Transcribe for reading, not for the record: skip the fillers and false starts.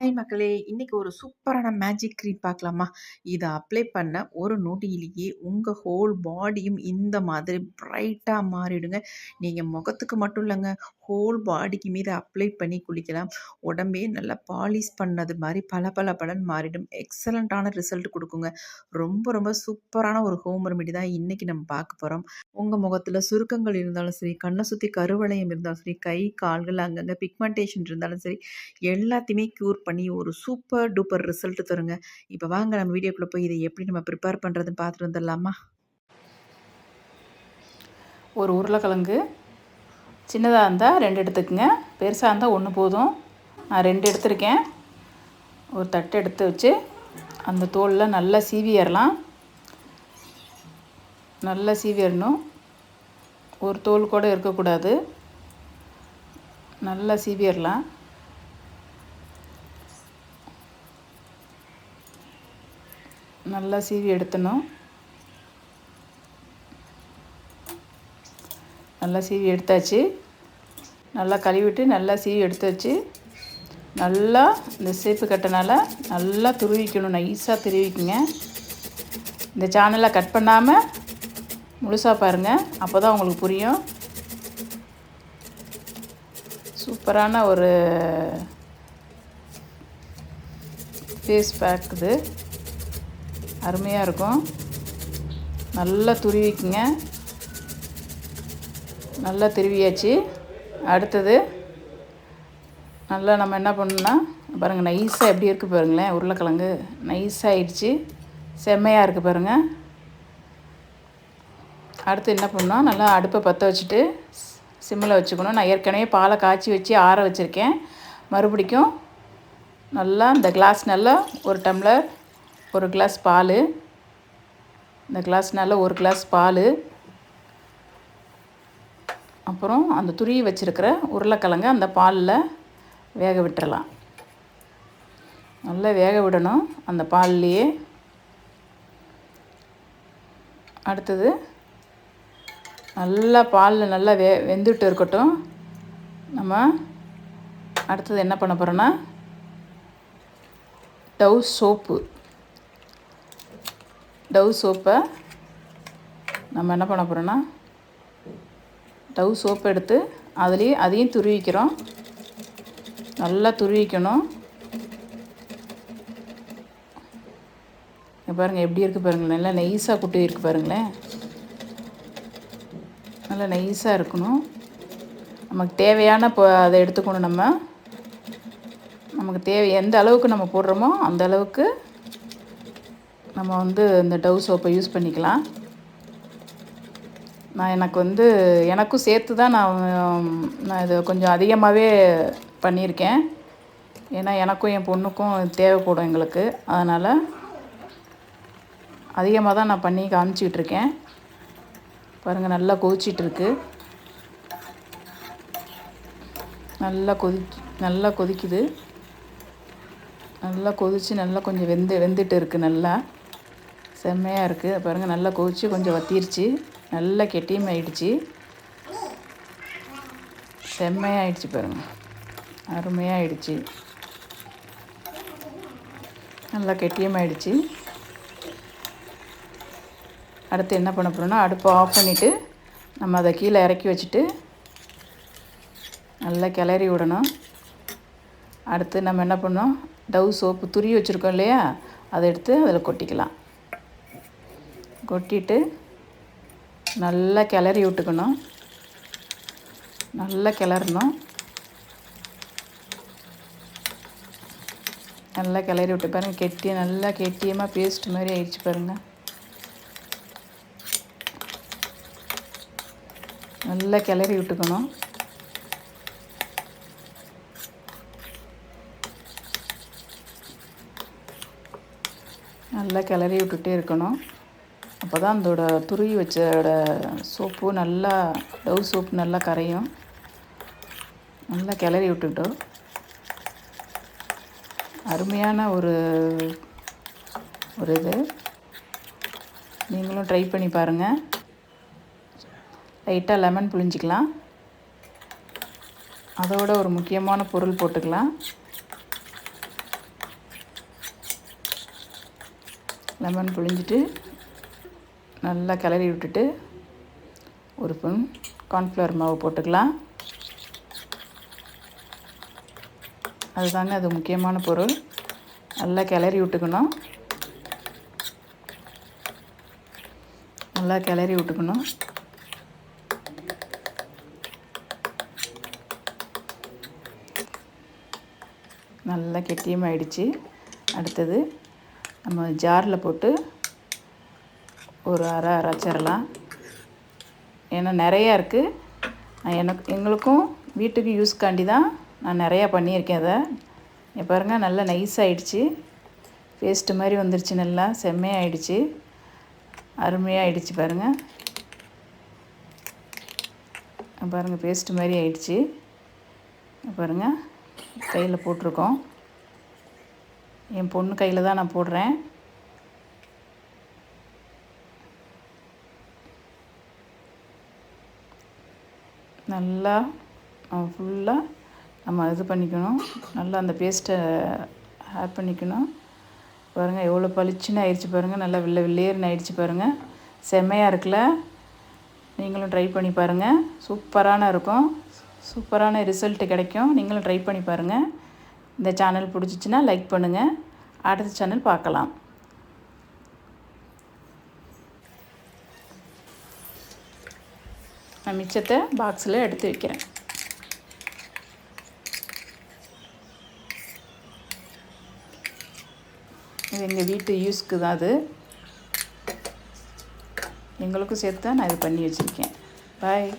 Hi மக்களே! இன்னைக்கு ஒரு சூப்பரான மேஜிக் க்ரீம் பார்க்கலாமா? இத அப்ளை பண்ண ஒரு நொடியிலேயே உங்க ஹோல் பாடியும் இந்த மாதிரி பிரைட்டா மாறிடுங்க. நீங்க முகத்துக்கு மட்டும் இல்லங்க, ஹோல் பாடிக்குமே இத அப்ளை பண்ணி குளிக்கலாம். உடம்பே நல்லா பாலிஷ் பண்ணது மாரி பளபளன்னு மாறிடும். எக்ஸலன்ட்டான ரிசல்ட் குடுக்குங்க. ரொம்ப ரொம்ப சூப்பரான ஒரு ஹோம் ரெமெடி தான் இன்னைக்கு நம்ம பார்க்க போறோம். உங்க முகத்துல சுருக்கங்கள் இருந்தாலும் சரி, கண்ண சுத்தி கருவளையம் இருந்தாலும் சரி, கை, கால்கள் அங்கங்க பிக்மெண்டேஷன் இருந்தாலும் சரி, எல்லாத்தையுமே க்யூர் பண்ணி ஒரு சூப்பர் டூப்பர் ரிசல்ட் தருங்க. இப்ப வாங்க நம்ம வீடியோக்குள்ள போய் இதை எப்படி நம்ம ப்ரிப்பேர் பண்றதுன்னு பார்த்துட்டு வந்துடலாமா? ஒரு உருளைக்கிழங்கு சின்னதாக இருந்தால் 2 எடுத்துக்கங்க, பெருசாக இருந்தால் 1 போதும். நான் 2 எடுத்திருக்கேன். ஒரு தட்டு எடுத்து வச்சு அந்த தோலில் நல்லா சீவிடலாம். நல்லா சீவிடணும். ஒரு தோல் கூட இருக்கக்கூடாது. நல்லா சீவிடலாம். நல்லா சீவி எடுத்துடணும். நல்லா சீவி எடுத்தாச்சு. நல்லா கழுவிட்டு நல்லா சீவி எடுத்தாச்சு. நல்லா இந்த சேப்பு கட்டனால் நல்லா துருவிக்கணும். நைஸாக துருவிக்குங்க. இந்த சேனலை கட் பண்ணாமல் முழுசாக பாருங்கள், அப்போ தான் உங்களுக்கு புரியும். சூப்பரான ஒரு ஃபேஸ் பேக் இது. அருமையாக இருக்கும். நல்லா துருவிக்குங்க. நல்லா துருவியாச்சு. அடுத்தது நல்லா நம்ம என்ன பண்ணணும்னா, பாருங்கள் நைஸாக எப்படி இருக்குது பாருங்களேன். உருளைக்கிழங்கு நைஸாக ஆயிடுச்சு. செம்மையாக இருக்குது பாருங்கள். அடுத்து என்ன பண்ணணும், நல்லா அடுப்பை பற்ற வச்சுட்டு சிம்மில் வச்சுக்கணும். நான் ஏற்கனவே பாலை காய்ச்சி வச்சு ஆற வச்சுருக்கேன். மறுபடிக்கும் நல்லா இந்த கிளாஸ் நல்லா ஒரு டம்ளர், ஒரு கிளாஸ் பால், இந்த கிளாஸ் நல்லா ஒரு கிளாஸ் பால், அப்புறம் அந்த துருவி வச்சுருக்கிற உருளைக்கிழங்க அந்த பாலில் வேக விட்டுறலாம். நல்லா வேக விடணும் அந்த பால்லையே. அடுத்தது நல்லா பாலில் நல்லா வெந்துட்டு இருக்கட்டும். நம்ம அடுத்தது என்ன பண்ண போகிறோன்னா, டவ் சோப்பை நம்ம என்ன பண்ண போகிறோன்னா, டவ் சோப்பு எடுத்து அதையும் துருவிக்கிறோம். நல்லா துருவிக்கணும். பாருங்கள் எப்படி இருக்குது பாருங்களேன். நல்லா நைஸாக குட்டி இருக்குது பாருங்களேன். நல்லா நைஸாக இருக்கணும். நமக்கு தேவையான அதை எடுத்துக்கணும். நமக்கு எந்த அளவுக்கு நம்ம போடுறோமோ அந்த அளவுக்கு நம்ம இந்த டவ் சோப்பை யூஸ் பண்ணிக்கலாம். எனக்கும் சேர்த்து தான் நான் இதை கொஞ்சம் அதிகமாகவே பண்ணியிருக்கேன். ஏன்னா எனக்கும் என் பொண்ணுக்கும் தேவைப்படும் எங்களுக்கு. அதனால் அதிகமாக தான் நான் பண்ணி காமிச்சிக்கிட்ருக்கேன். பாருங்கள் நல்லா கொதிச்சிட்ருக்கு. நல்லா கொதிக்குது. நல்லா கொதித்து நல்லா கொஞ்சம் வெந்துட்டு இருக்குது. நல்லா செம்மையாக இருக்குது பாருங்கள். நல்லா கொதித்து கொஞ்சம் வத்திருச்சு. நல்லா கெட்டியும் ஆயிடுச்சு. செம்மையாகிடுச்சு பாருங்கள். அருமையாக ஆயிடுச்சு. நல்லா கெட்டியும் ஆயிடுச்சு. அடுத்து என்ன பண்ண போகிறோன்னா, அடுப்பை ஆஃப் பண்ணிவிட்டு நம்ம அதை கீழே இறக்கி வச்சுட்டு நல்லா கிளறி விடணும். அடுத்து நம்ம என்ன பண்ணோம், டவ் சோப்பு துருவி வச்சுருக்கோம் இல்லையா, அதை எடுத்து அதில் கொட்டிக்கலாம். கொட்டிட்டு நல்லா கிளறி விட்டுக்கணும். நல்லா கிளறணும். நல்லா கிளறி விட்டு பாருங்கள். நல்லா கெட்டியமாக பேஸ்ட் மாதிரி ஆயிடுச்சு பாருங்கள். நல்லா கிளறி விட்டுக்கணும். நல்லா கிளறி விட்டுட்டே இருக்கணும். அப்போ தான் அதோட துருவி வச்சோட சோப்பு நல்லா டவ் சோப்பு நல்லா கரையும். நல்லா கிளறி விட்டுட்டோம். அருமையான ஒரு இது. நீங்களும் ட்ரை பண்ணி பாருங்கள். லைட்டாக லெமன் புழிஞ்சிக்கலாம். அதோட ஒரு முக்கியமான பொருள் போட்டுக்கலாம். லெமன் புழிஞ்சிட்டு நல்லா கிளறி விட்டுட்டு ஒரு ஸ்பூன் கார்ன்ஃப்ளவர் மாவு போட்டுக்கலாம். அதுதாங்க அது முக்கியமான பொருள். நல்லா கிளறி விட்டுக்கணும். நல்லா கிளறி விட்டுக்கணும். நல்லா கெட்டியமாகிடுச்சு. அடுத்தது நம்ம ஜாரில் போட்டு ஒரு அரைச்சிடலாம். ஏன்னா நிறையா இருக்குது. எங்களுக்கும் வீட்டுக்கு யூஸ்க்காண்டி தான் நான் நிறையா பண்ணியிருக்கேன். அதை பாருங்கள், நல்லா நைஸாகிடுச்சு. பேஸ்ட்டு மாதிரி வந்துருச்சு. நல்லா செம்மையாகிடுச்சு. அருமையாகிடுச்சு பாருங்கள். பாருங்கள், பேஸ்ட்டு மாதிரி ஆயிடுச்சு. பாருங்கள், கையில் போட்டிருக்கோம். என் பொண்ணு கையில் தான் நான் போடுறேன். நல்லா ஃபுல்லாக நம்ம இது பண்ணிக்கணும். நல்லா அந்த பேஸ்ட்டை ஆட் பண்ணிக்கணும். பாருங்கள், எவ்வளோ பளிச்சுன்னு ஆயிடுச்சு பாருங்கள். நல்லா வெள்ளையர்னு ஆயிடுச்சு பாருங்கள். செம்மையாக இருக்குல்ல? நீங்களும் ட்ரை பண்ணி பாருங்கள். சூப்பரான இருக்கும். சூப்பரான ரிசல்ட்டு கிடைக்கும். நீங்களும் ட்ரை பண்ணி பாருங்கள். இந்த சேனல் பிடிச்சிச்சின்னா லைக் பண்ணுங்கள். அடுத்த சேனல் பார்க்கலாம். நான் மிச்சத்தை பாக்ஸில் எடுத்து வைக்கிறேன். இது எங்கள் வீட்டு யூஸ்க்கு தான். அது எங்களுக்கும் சேர்த்து தான் நான் இது பண்ணி வச்சுருக்கேன். பாய்.